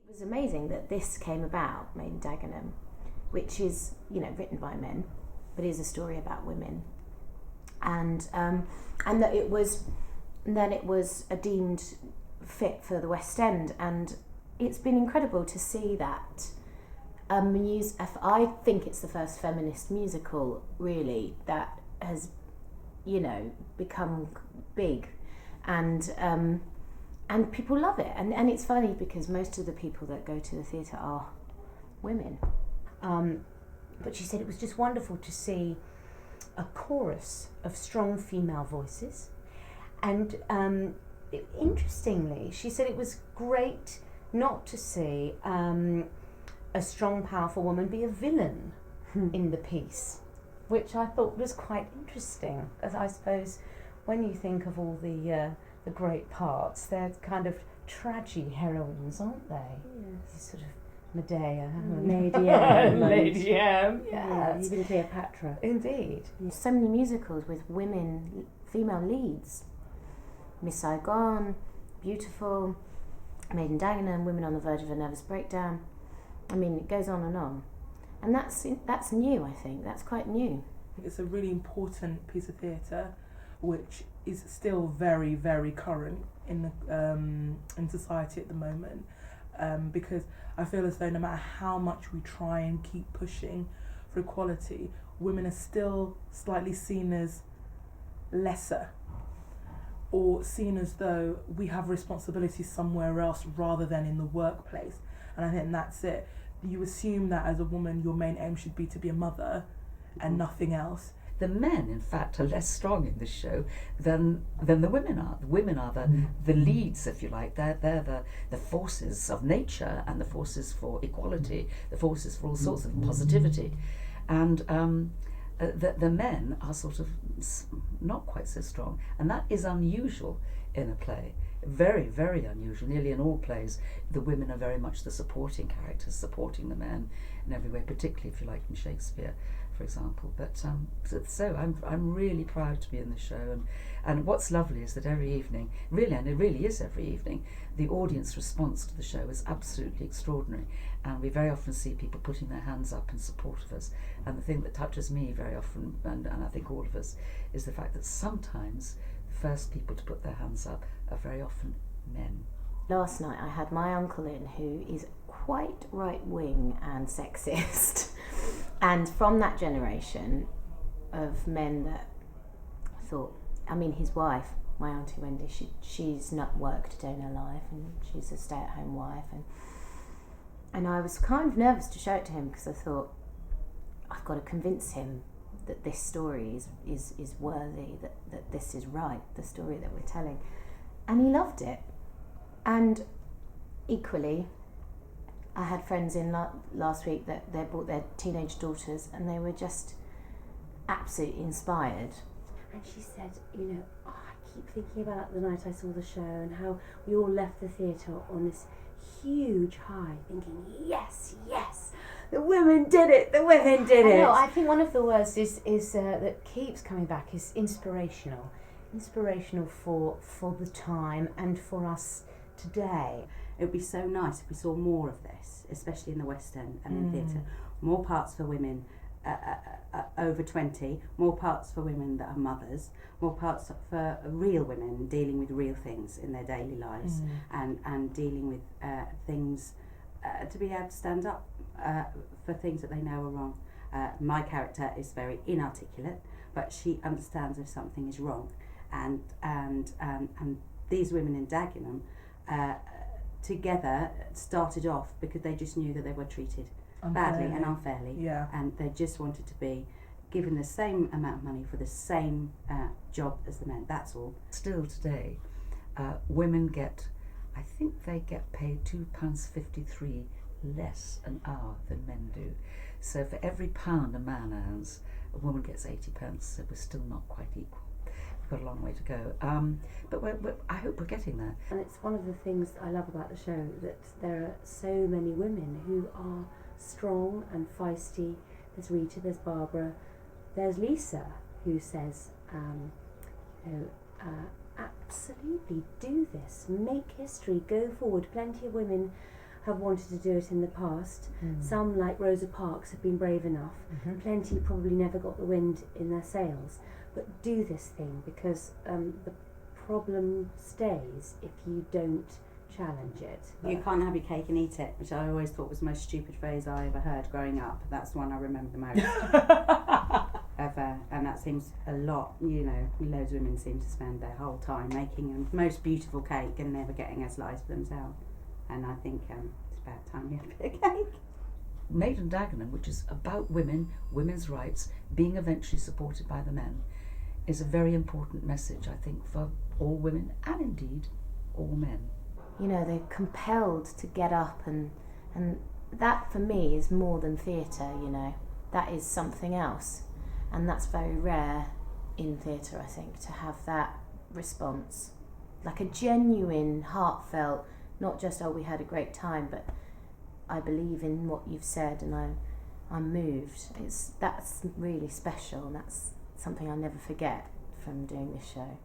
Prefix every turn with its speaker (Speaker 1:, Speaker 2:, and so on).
Speaker 1: It was amazing that this came about, Made in Dagenham, which is, written by men, but is a story about women, and that it was deemed fit for the West End, and it's been incredible to see that. I think it's the first feminist musical, really, that has, become big, and people love it, and it's funny because most of the people that go to the theatre are women.
Speaker 2: But she said it was just wonderful to see a chorus of strong female voices, and interestingly, she said it was great not to see a strong, powerful woman be a villain in the piece, which I thought was quite interesting, as I suppose when you think of all the great parts, they're kind of tragedy heroines, aren't they?
Speaker 1: Yes.
Speaker 2: Sort of Medea,
Speaker 1: Lady M,
Speaker 2: Lady M,
Speaker 1: yes. Even Cleopatra.
Speaker 2: Indeed.
Speaker 1: So many musicals with female leads. Miss Saigon, Beautiful, Made in Dagenham, Women on the Verge of a Nervous Breakdown. I mean, it goes on, and that's new. I think that's quite new.
Speaker 3: It's a really important piece of theatre, which is still very, very current in society at the moment, because I feel as though no matter how much we try and keep pushing for equality, women are still slightly seen as lesser, or seen as though we have responsibilities somewhere else rather than in the workplace. And I think that's it. You assume that as a woman your main aim should be to be a mother and nothing else.
Speaker 4: The men, in fact, are less strong in this show than the women are. The women are the leads, if you like. They're the forces of nature and the forces for equality, the forces for all sorts of positivity. And the men are sort of not quite so strong. And that is unusual in a play. Very, very unusual. Nearly in all plays, the women are very much the supporting characters, supporting the men in every way, particularly if you like in Shakespeare, for example. But so I'm really proud to be in the show, and what's lovely is that every evening, really, and it really is every evening, the audience response to the show is absolutely extraordinary, and we very often see people putting their hands up in support of us. And the thing that touches me very often, and I think all of us, is the fact that sometimes the first people to put their hands up are very often men.
Speaker 1: Last night I had my uncle in, who is quite right-wing and sexist, and from that generation of men that thought, his wife, my auntie Wendy, she's not worked a day in her life, and she's a stay-at-home wife, and I was kind of nervous to show it to him because I thought, I've got to convince him that this story is worthy, that this is right, the story that we're telling. And he loved it. And equally, I had friends in last week that they brought their teenage daughters, and they were just absolutely inspired.
Speaker 5: And she said, I keep thinking about the night I saw the show and how we all left the theatre on this huge high, thinking, yes, the women did it, the women did it.
Speaker 2: I think one of the words is that keeps coming back is inspirational for the time and for us today.
Speaker 6: It would be so nice if we saw more of this, especially in the West End and in theatre. More parts for women over 20, more parts for women that are mothers, more parts for real women dealing with real things in their daily lives, and dealing with things to be able to stand up for things that they know are wrong. My character is very inarticulate, but she understands if something is wrong, and these women in Dagenham together started off because they just knew that they were treated badly and unfairly, and they just wanted to be given the same amount of money for the same job as the men. That's all.
Speaker 4: Still today, women get, I think they get paid £2.53 less an hour than men do. So for every pound a man earns, a woman gets 80p. So we're still not quite equal. We've got a long way to go, but I hope we're getting there.
Speaker 5: And it's one of the things I love about the show, that there are so many women who are strong and feisty. There's Rita, there's Barbara, there's Lisa, who says, absolutely do this, make history, go forward. Plenty of women have wanted to do it in the past. Some, like Rosa Parks, have been brave enough. Plenty probably never got the wind in their sails. But do this thing, because the problem stays if you don't challenge it.
Speaker 6: You can't have your cake and eat it, which I always thought was the most stupid phrase I ever heard growing up. That's the one I remember the most. Ever. And that seems a lot, you know, loads of women seem to spend their whole time making the most beautiful cake and never getting a slice for themselves. And I think it's about time you had a bit of cake.
Speaker 4: Made in Dagenham, which is about women, women's rights, being eventually supported by the men, is a very important message, I think, for all women and indeed all men.
Speaker 1: You know, they're compelled to get up, and that for me is more than theatre, you know. That is something else. And that's very rare in theatre, I think, to have that response. Like a genuine, heartfelt, not just, oh, we had a great time, but I believe in what you've said and I'm moved. That's really special, and that's something I'll never forget from doing this show.